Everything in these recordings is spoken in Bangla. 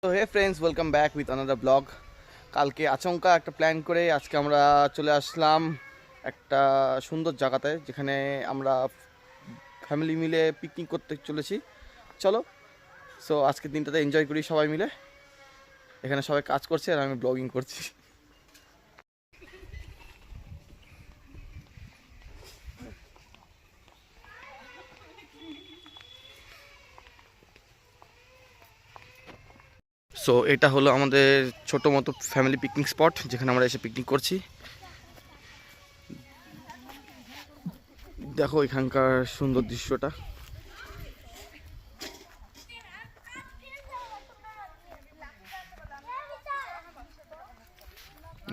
তো hey friends, welcome back with another blog. কালকে আচমকা একটা প্ল্যান করে আজকে আমরা চলে আসলাম একটা সুন্দর জায়গাতে, যেখানে আমরা ফ্যামিলি মিলে পিকনিক করতে চলেছি। চলো, সো আজকের দিনটাতে এনজয় করি সবাই মিলে। এখানে সবাই কাজ করছে আর আমি ব্লগিং করছি। সো এটা হলো আমাদের ছোটো মতো ফ্যামিলি পিকনিক স্পট, যেখানে আমরা এসে পিকনিক করছি। দেখো এখানকার সুন্দর দৃশ্যটা।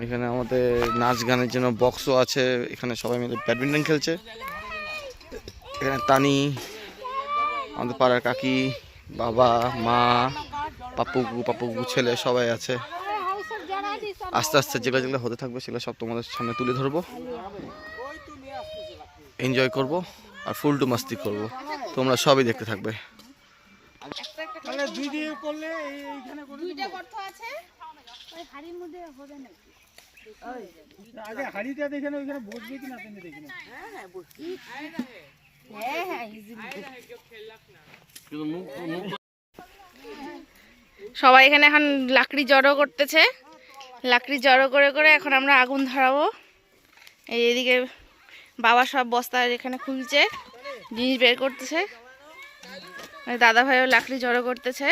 এখানে আমাদের নাচ গানের জন্য বক্সও আছে। এখানে সবাই মিলে ব্যাডমিন্টন খেলছে। এখানে তানি, আমাদের পাড়ার কাকি, বাবা, মা, পাপ্পু ছেলে সবাই আছে। আস্তে আস্তে যেগুলো যেগুলো হতে থাকবে সেগুলো সব তোমাদের সামনে তুলে ধরবো, এনজয় করব আর ফুল টু মাস্তি করব। তোমরা সবই দেখতে থাকবে। সবাই এখানে এখন লাকড়ি জড়ো করতেছে। লাকড়ি জড়ো করে করে এখন আমরা আগুন ধরাবো। এইদিকে বাবা সব বস্তা এখানে খুলছে, জিনিস বের করতেছে। দাদা ভাইও লাকড়ি জড়ো করতেছে।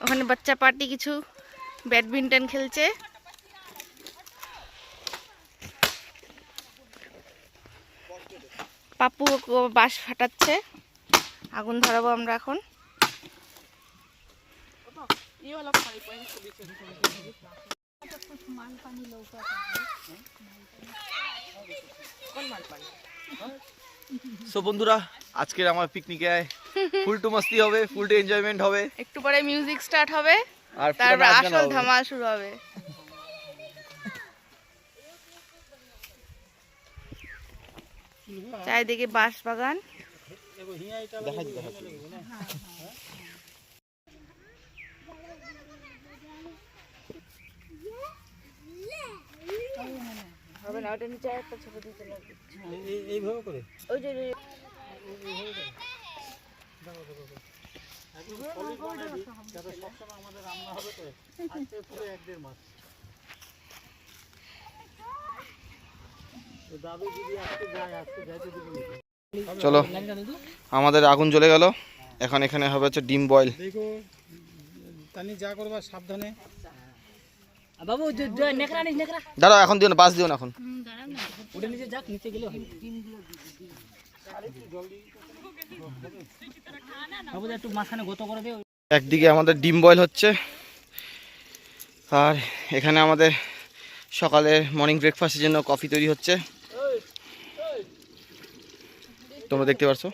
ওখানে বাচ্চা পার্টি কিছু ব্যাডমিন্টন খেলছে। পাপ্পু বাঁশ ফাটাচ্ছে। আগুন ধরাবো আমরা এখন। সো বন্ধুরা, আজকের আমার পিকনিকে ফুল টু মাস্তি হবে, ফুল টু এনজয়মেন্ট হবে। একটু পরে মিউজিক স্টার্ট হবে, আর তারপর আসল ধামাল শুরু হবে। চারিদিকে বাঁশ বাগান। হবে না, ওটা নিচে একটা ছোট দিতে লাগবে। এইভাবে করে ওই যে চলো, আমাদের আগুন জ্বলে গেল। এখন এখানে হবে হচ্ছে ডিম বয়েল। দেখো তানি যা করবা সাবধানে। বাবু নেকড়া নিস, নেকড়া দাঁড়াও, এখন দিও না, বাস দিও না এখন। ওটা নিচে যাক, নিচে গেলে বাবু একটু মাঝখানে গত করে দে। একদিকে আমাদের ডিম বয়েল হচ্ছে, আর এখানে আমাদের সকালের মর্নিং ব্রেকফাস্টের জন্য কফি তৈরি হচ্ছে, তোমরা দেখতে পাচ্ছ।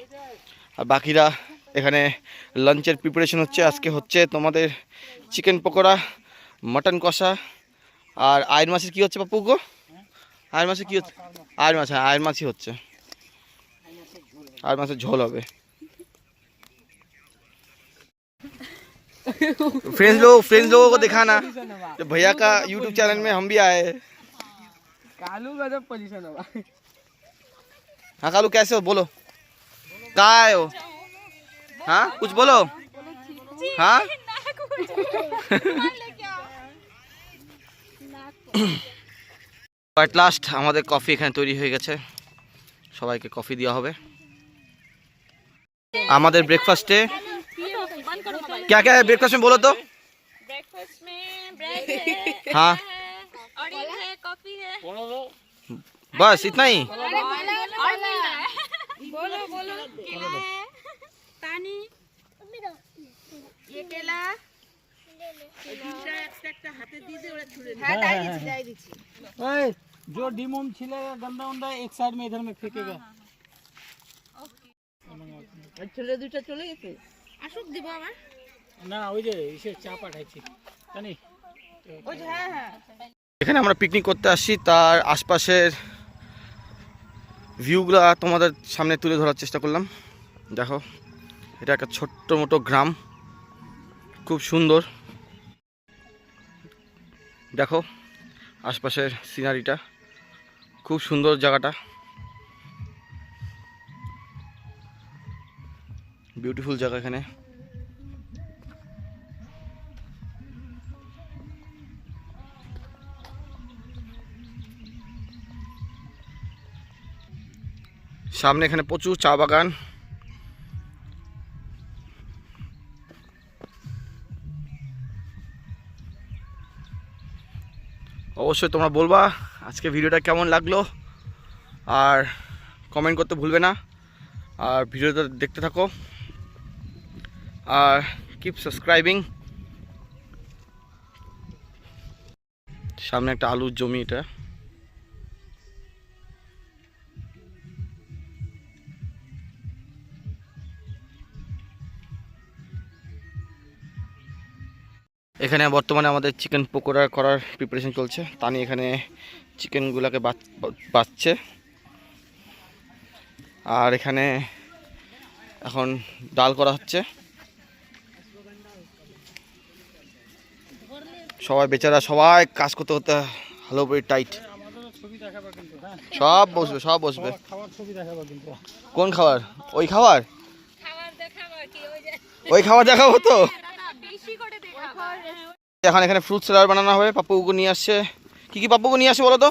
আর বাকিরা এখানে লাঞ্চের প্রিপারেশন হচ্ছে। আজকে হচ্ছে তোমাদের চিকেন পকোড়া, মটন কষা, আর আয়ের মাছের কী হচ্ছে পাপ্পু গো? আয়ের মাছের কী হচ্ছে? আয়ের মাছ, হ্যাঁ আয়ের মাছই হচ্ছে। আয়ের মাছের ঝোল হবে। फ्रेंड्स लोगों को दिखाना तो भैया का यूट्यूब चैनल में हम भी आए हैं। कालू गजब पोजीशन होगा। हाँ कालू, कैसे हो? बोलो कहाँ आए हो? हाँ कुछ बोलो। हाँ এট লাস্ট আমাদের কফি এখানে তৈরি হয়ে গেছে। সবাইকে কফি দেওয়া হবে। আমাদের ব্রেকফাস্টে क्या क्या है? ब्रेकफास्ट में बोलो तो। ब्रेकफास्ट में ब्रेड है, हाँ और ये है, कॉफी है। बस इतना ही। और बोलो बोलो। केला है, तानी, ये केला ओए जो डिम उम छिलेगा गंदा उंदा एक साइड में इधर में फेंकेगा। ছেলে দুইটা চলে গেছে, আসুক দিব আবার না ওই যে এসে চা পাঠাইছি জানি ওই যে। হ্যাঁ হ্যাঁ, এখানে আমরা পিকনিক করতে আসছি, তার আশপাশের ভিউগুলো তোমাদের সামনে তুলে ধরার চেষ্টা করলাম। দেখো, এটা একটা ছোট্ট মোটো গ্রাম, খুব সুন্দর, দেখো আশপাশের সিনারিটা, খুব সুন্দর জায়গাটা, বিউটিফুল জায়গা। এখানে সামনে এখানে প্রচুর চা বাগান। অবশ্যই তোমরা বলবা আজকে ভিডিওটা কেমন লাগলো, আর কমেন্ট করতে ভুলবে না, আর ভিডিওটা দেখতে থাকো, আর কিপ সাবস্ক্রাইবিং। সামনে একটা আলুর জমি, এটা এখানে বর্তমানে আমাদের চিকেন পকোড়া করার প্রিপারেশন চলছে। তানি এখানে চিকেনগুলোকে বাছছে, আর এখানে এখন ডাল করা হচ্ছে। সবাই বেচারা সবাই কাজ করতে করতে হালো করে টাইট। ছবি দেখাবো কিন্তু, হ্যাঁ সব বসবে, সব বসবে। খাবার ছবি দেখাবো কিন্তু। কোন খাবার? ওই খাবার, ওই খাবার দেখাবো তো। এখন এখানে ফ্রুট স্যালাড বানানো হবে, পাপ্পুকে নিয়ে আসছে। কি কি পাপ্পুকে নিয়ে আসছে বলো তো?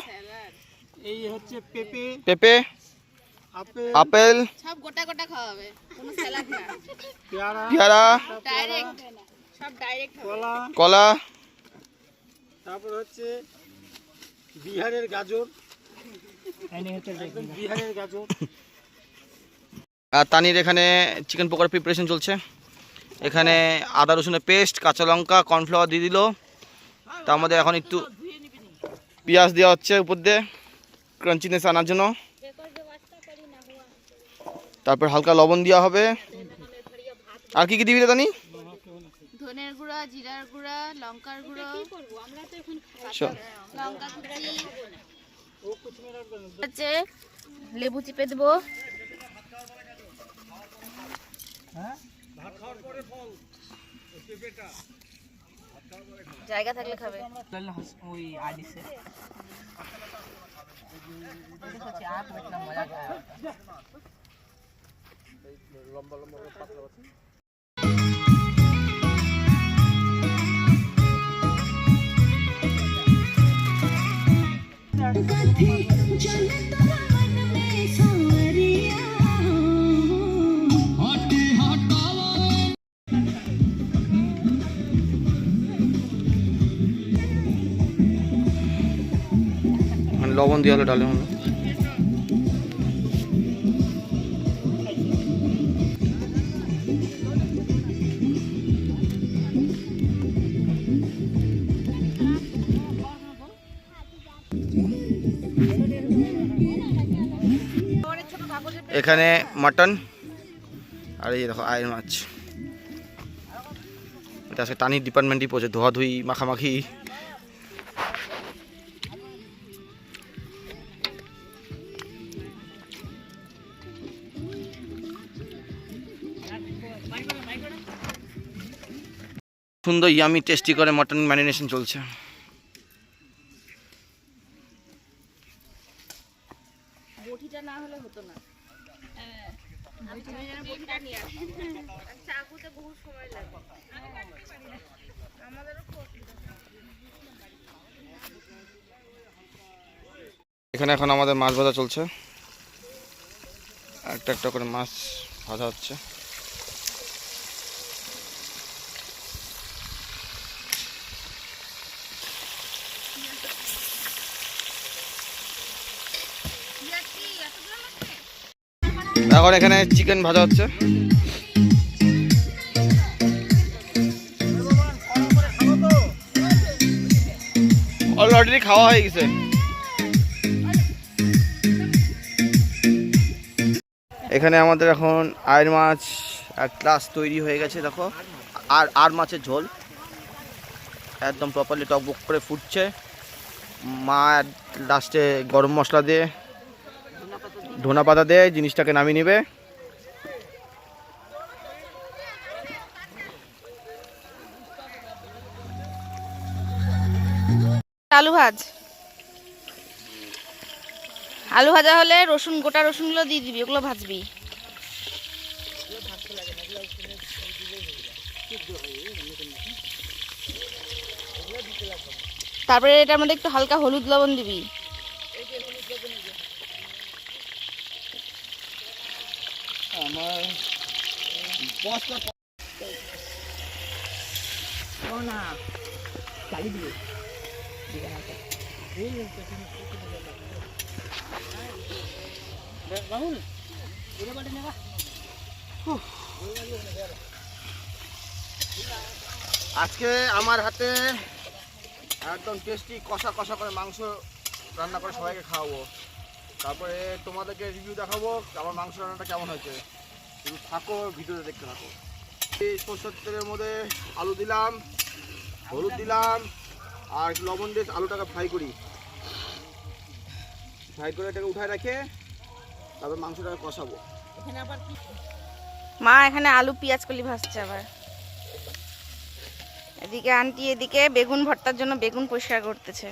এই হচ্ছে পেঁপে, পেঁপে, আপেল, আপেল, সব গোটা গোটা খাওয়াবে, কোনো স্যালাড না, পেয়ারা, পেয়ারা, ডাইরেক্ট, সব ডাইরেক্ট কলা, কলা, তারপর হচ্ছে বিহারের গাজর, একদম বিহারের গাজর। আর তানির এখানে চিকেন পকোড়ার প্রিপারেশন চলছে। এখানে আদা রসুনের পেস্ট, কাঁচা লঙ্কা, কর্নফ্লাওয়ার দিয়ে দিল। তার মধ্যে এখন একটু পেঁয়াজ দেওয়া হচ্ছে উপর দিয়ে ক্রাঞ্চিনেস আনার জন্য। তারপর হালকা লবণ দেওয়া হবে। আর কি কি দিবি রে তানি? ধনের গুঁড়া, জিরার গুঁড়া, লঙ্কার গুঁড়ো, সব। লঙ্কা কুচি, হচ্ছে লেবু চিপে দেবো। জায়গা থাকলে খাবে। লবণ দেওয়া হলো ডালের মধ্যে। এখানে মাটন, আর এই দেখো আয়ের মাছ। এটা আজকে টানির ডিপার্টমেন্টই পড়ছে, ধোয়াধুয়ি, মাখামাখি। সুন্দর ইয়ামি টেস্টি করে মটন ম্যারিনেশন চলছে। বটিটা না হলে হতো না। বটিটা নিয়ে আসি, চাকুতে বহু সময় লাগে। এখানে এখন আমাদের মাছ ভাজা চলছে, একটা একটা করে মাছ ভাজা হচ্ছে। এখন এখানে চিকেন ভাজা হচ্ছে। অলরেডি খাওয়া হয়ে গেছে। এখানে আমাদের এখন আয়ের মাছ এক গ্লাস তৈরি হয়ে গেছে, দেখো। আর মাছের ঝোল একদম প্রপারলি টকবক করে ফুটছে। মা লাস্টে গরম মশলা দিয়ে, ধনা পাতা দিয়ে জিনিসটাকে নামিয়ে নেবে। আলু ভাজ, আলু ভাজা হলে রসুন, গোটা রসুনগুলো দিয়ে দিবি, ওগুলো ভাজবি। তারপরে এটার মধ্যে একটু হালকা হলুদ লবণ দিবি। আমার রাহুল এটা বাটে নেবা। আজকে আমার হাতে একদম টেস্টি কষা কষা করে মাংস রান্না করে সবাইকে খাওয়াবো, তারপরে তোমাদেরকে রিভিউ দেখাবো আমার মাংস রান্নাটা কেমন হয়েছে। তুমি থাকো, ভিডিওতে দেখতে থাকো। এই সরষের তেলের মধ্যে আলু দিলাম, হলুদ দিলাম, আর একটু লবণ দিয়ে আলুটাকে ফ্রাই করি। ফ্রাই করে এটাকে উঠায় রেখে তারপর মাংসটাকে কষাবো। মা এখানে আলু পেঁয়াজ কলি ভাজছে, আবার এদিকে আন্টি এদিকে বেগুন ভর্তার জন্য বেগুন পরিষ্কার করতেছে।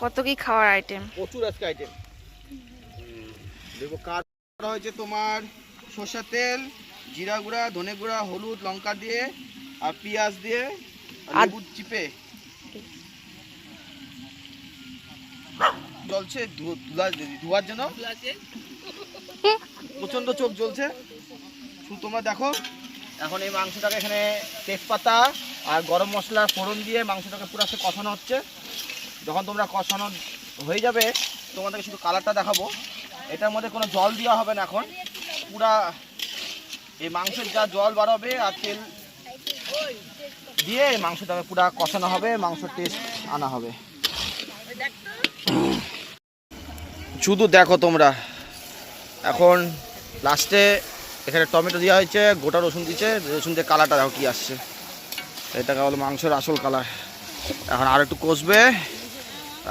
কত কি খাওয়ার আইটেম, প্রচুর আজকে আইটেম। দেখো কার হয়েছে তোমার সরষের তেল, জিরা গুঁড়া, ধনে গুঁড়া, হলুদ, লঙ্কা দিয়ে আর পেঁয়াজ দিয়ে আর লেবু চিপে জ্বলছে ধোয়ার জন্য, প্রচন্ড চোখ জ্বলছে। শুধু তোমরা দেখো। এখন এই মাংসটাকে এখানে তেজপাতা আর গরম মশলা ফোড়ন দিয়ে মাংসটাকে পুরো কষানো হচ্ছে। যখন তোমরা কষানো হয়ে যাবে তোমাদেরকে শুধু কালারটা দেখাবো। এটার মধ্যে কোনো জল দেওয়া হবে না, এখন পুরা এই মাংসের যা জল বাড়াবে আর তেল দিয়ে মাংসটাকে পুরা কষানো হবে, মাংসের টেস্ট আনা হবে। শুধু দেখো তোমরা। এখন লাস্টে এখানে টমেটো দেওয়া হয়েছে, গোটা রসুন দিচ্ছে, রসুন দিয়ে কালারটা দেখো কি আসছে। এটাকে হলো মাংসের আসল কালার। এখন আর একটু কষবে,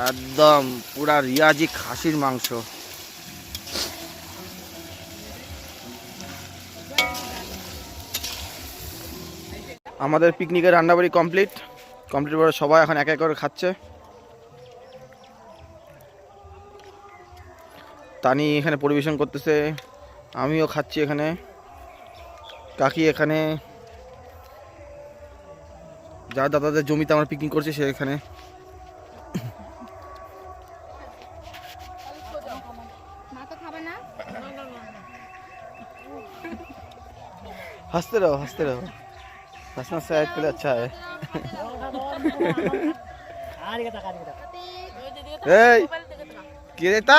একদম পুরা রিয়াজি খাসির মাংস। আমাদের পিকনিকের রান্নাবাড়ি কমপ্লিট করে সবাই এখন এক এক করে খাচ্ছে। তানি এখানে পরিবেশন করতেছে, আমিও খাচ্ছি এখানে, কাকি এখানে, যার দাদাদের জমিতে আমরা পিকনিক করছি সে এখানে। हंसते रहो हंसना सेहत के लिए अच्छा है। কি রে তা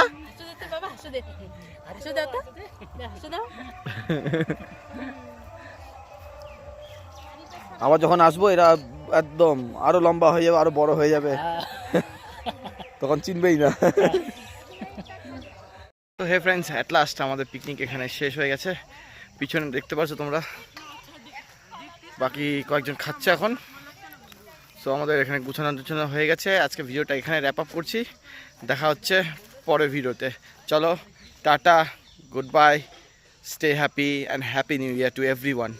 আবার যখন আসবো এরা একদম আরো লম্বা হয়ে যাবে, আরো বড় হয়ে যাবে, তখন চিনবেই না। তো হে ফ্রেন্ডস, অ্যাট লাস্ট আমাদের পিকনিক এখানে শেষ হয়ে গেছে। পিছনে দেখতে পাচ্ছ তোমরা বাকি কয়েকজন খাচ্ছে এখন। সো আমাদের এখানে গুছানো হয়ে গেছে। আজকে ভিডিওটা এখানে র্যাপ আপ করছি, দেখা হচ্ছে পরের ভিডিওতে। চলো tata, good bye, stay happy and happy new year to everyone.